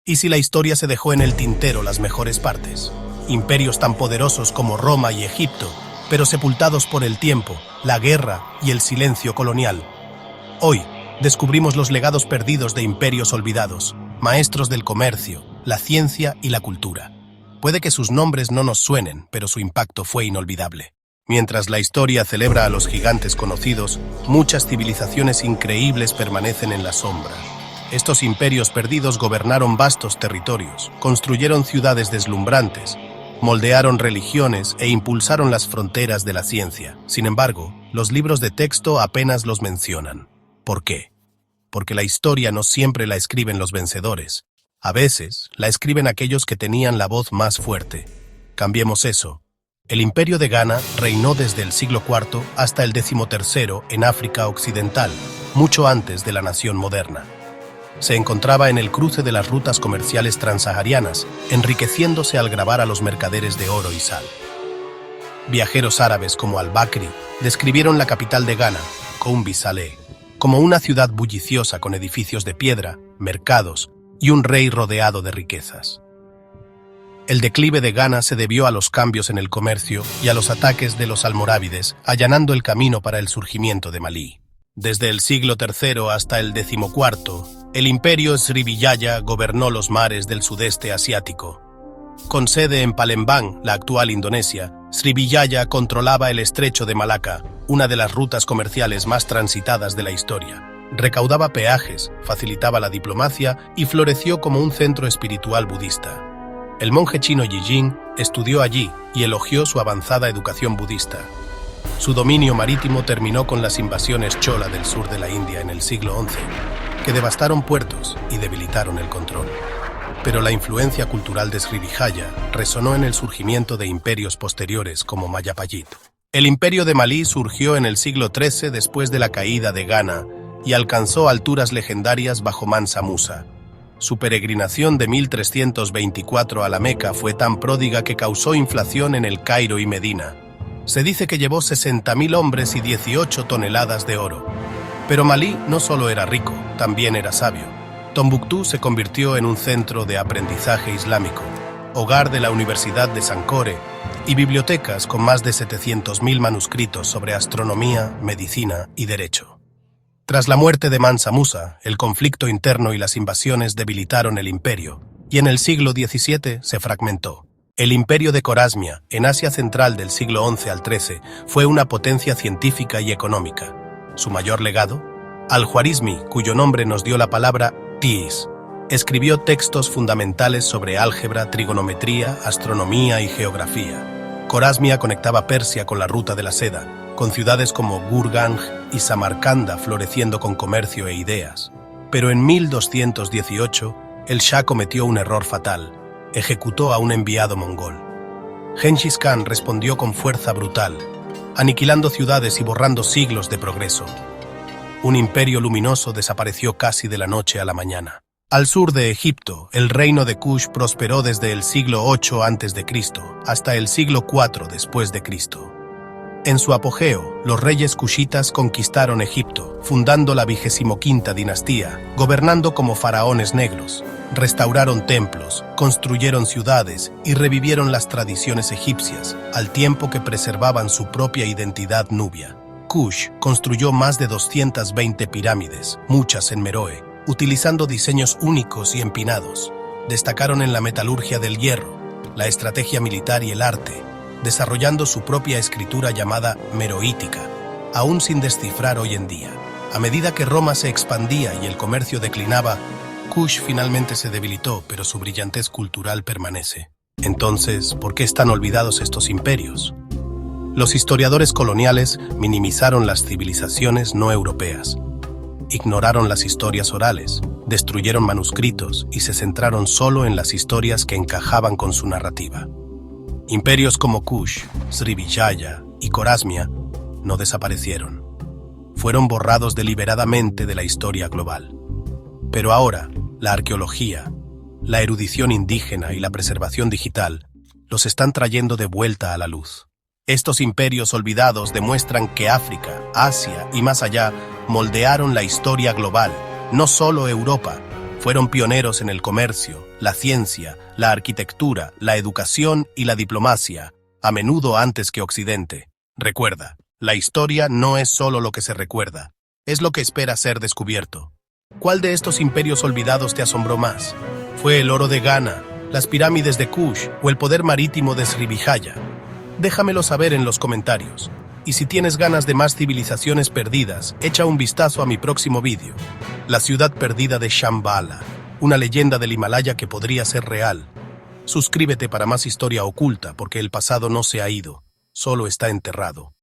¿Y si la historia se dejó en el tintero las mejores partes? Imperios tan poderosos como Roma y Egipto, pero sepultados por el tiempo, la guerra y el silencio colonial. Hoy, descubrimos los legados perdidos de imperios olvidados, maestros del comercio, la ciencia y la cultura. Puede que sus nombres no nos suenen, pero su impacto fue inolvidable. Mientras la historia celebra a los gigantes conocidos, muchas civilizaciones increíbles permanecen en la sombra. Estos imperios perdidos gobernaron vastos territorios, construyeron ciudades deslumbrantes, moldearon religiones e impulsaron las fronteras de la ciencia. Sin embargo, los libros de texto apenas los mencionan. ¿Por qué? Porque la historia no siempre la escriben los vencedores. A veces, la escriben aquellos que tenían la voz más fuerte. Cambiemos eso. El imperio de Ghana reinó desde el siglo IV hasta el XIII en África Occidental, mucho antes de la nación moderna. Se encontraba en el cruce de las rutas comerciales transsaharianas, enriqueciéndose al grabar a los mercaderes de oro y sal. Viajeros árabes como al-Bakri describieron la capital de Ghana, Koumbi Saleh, como una ciudad bulliciosa con edificios de piedra, mercados y un rey rodeado de riquezas. El declive de Ghana se debió a los cambios en el comercio y a los ataques de los almorávides, allanando el camino para el surgimiento de Malí. Desde el siglo III hasta el XIV, el imperio Srivijaya gobernó los mares del sudeste asiático. Con sede en Palembang, la actual Indonesia, Srivijaya controlaba el estrecho de Malaca, una de las rutas comerciales más transitadas de la historia. Recaudaba peajes, facilitaba la diplomacia y floreció como un centro espiritual budista. El monje chino Yijing estudió allí y elogió su avanzada educación budista. Su dominio marítimo terminó con las invasiones chola del sur de la India en el siglo XI, que devastaron puertos y debilitaron el control. Pero la influencia cultural de Srivijaya resonó en el surgimiento de imperios posteriores como Mayapayit. El imperio de Malí surgió en el siglo XIII después de la caída de Ghana y alcanzó alturas legendarias bajo Mansa Musa. Su peregrinación de 1324 a la Meca fue tan pródiga que causó inflación en el Cairo y Medina. Se dice que llevó 60.000 hombres y 18 toneladas de oro. Pero Malí no solo era rico, también era sabio. Tombuctú se convirtió en un centro de aprendizaje islámico, hogar de la Universidad de Sankore y bibliotecas con más de 700.000 manuscritos sobre astronomía, medicina y derecho. Tras la muerte de Mansa Musa, el conflicto interno y las invasiones debilitaron el imperio, y en el siglo XVII se fragmentó. El imperio de Corasmia, en Asia Central del siglo XI al XIII, fue una potencia científica y económica. Su mayor legado, Al-Juarizmi, cuyo nombre nos dio la palabra Tis, escribió textos fundamentales sobre álgebra, trigonometría, astronomía y geografía. Corasmia conectaba Persia con la ruta de la seda, con ciudades como Gurganj y Samarcanda floreciendo con comercio e ideas. Pero en 1218, el Shah cometió un error fatal. Ejecutó a un enviado mongol. Genghis Khan respondió con fuerza brutal, aniquilando ciudades y borrando siglos de progreso. Un imperio luminoso desapareció casi de la noche a la mañana. Al sur de Egipto, el reino de Kush prosperó desde el siglo VIII a.C. hasta el siglo IV después de Cristo. En su apogeo, los reyes kushitas conquistaron Egipto, fundando la 25ª dinastía, gobernando como faraones negros. Restauraron templos, construyeron ciudades y revivieron las tradiciones egipcias, al tiempo que preservaban su propia identidad nubia. Kush construyó más de 220 pirámides, muchas en Meroe, utilizando diseños únicos y empinados. Destacaron en la metalurgia del hierro, la estrategia militar y el arte, desarrollando su propia escritura llamada meroítica, aún sin descifrar hoy en día. A medida que Roma se expandía y el comercio declinaba, Kush finalmente se debilitó, pero su brillantez cultural permanece. Entonces, ¿por qué están olvidados estos imperios? Los historiadores coloniales minimizaron las civilizaciones no europeas, ignoraron las historias orales, destruyeron manuscritos y se centraron solo en las historias que encajaban con su narrativa. Imperios como Kush, Srivijaya y Corasmia no desaparecieron. Fueron borrados deliberadamente de la historia global. Pero ahora, la arqueología, la erudición indígena y la preservación digital los están trayendo de vuelta a la luz. Estos imperios olvidados demuestran que África, Asia y más allá moldearon la historia global, no solo Europa, Fueron pioneros en el comercio, la ciencia, la arquitectura, la educación y la diplomacia, a menudo antes que Occidente. Recuerda, la historia no es solo lo que se recuerda, es lo que espera ser descubierto. ¿Cuál de estos imperios olvidados te asombró más? ¿Fue el oro de Ghana, las pirámides de Kush o el poder marítimo de Srivijaya? Déjamelo saber en los comentarios. Y si tienes ganas de más civilizaciones perdidas, echa un vistazo a mi próximo vídeo. La ciudad perdida de Shambhala, una leyenda del Himalaya que podría ser real. Suscríbete para más historia oculta porque el pasado no se ha ido, solo está enterrado.